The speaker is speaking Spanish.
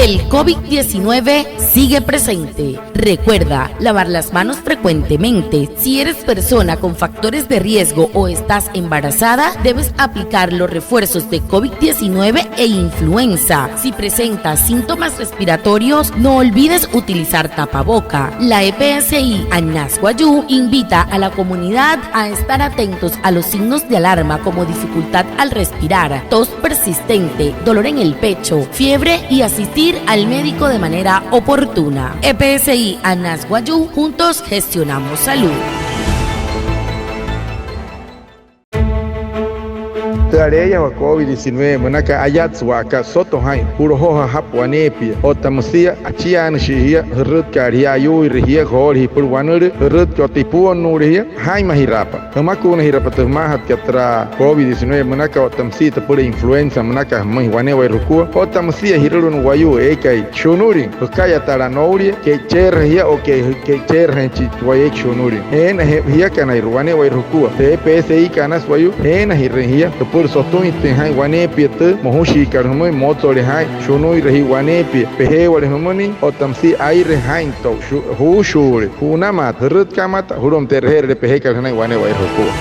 El COVID-19 sigue presente. Recuerda lavar las manos frecuentemente. Si eres persona con factores de riesgo o estás embarazada, debes aplicar los refuerzos de COVID-19 e influenza. Si presentas síntomas respiratorios, no olvides utilizar tapaboca. La EPSI Anasguayú invita a la comunidad a estar atentos a los signos de alarma como dificultad al respirar, tos persistente, dolor en el pecho, fiebre y asistir al médico de manera oportuna. EPSI Anasguayú, juntos gestionamos salud. Tareya wa COVID-19 manaka ayat swaka soto hai puro hoha hapwanepi otamsia achian shihia rut karia yu rihia gol hi purwanur rut kotipu onurihia hai mahirapa tamakuna hirapa tamahat katra COVID-19 manaka otamsi tapura influenza manaka mahwane wa ruku otamsia hirun wayu ekai shunuri kaya taranori ke cherhia o ke cherhen chitwaye shunuri en hia kana irwane wa ruku PSI kana swayu en hirhia por sotun hai wanepi te mohushi karhumoi motore hai shunoi rehi wanepi pehe wale humoni otamsi aire hai to hu shuri hunama rut kamata hurom terher pehe karhunai wane wa ruku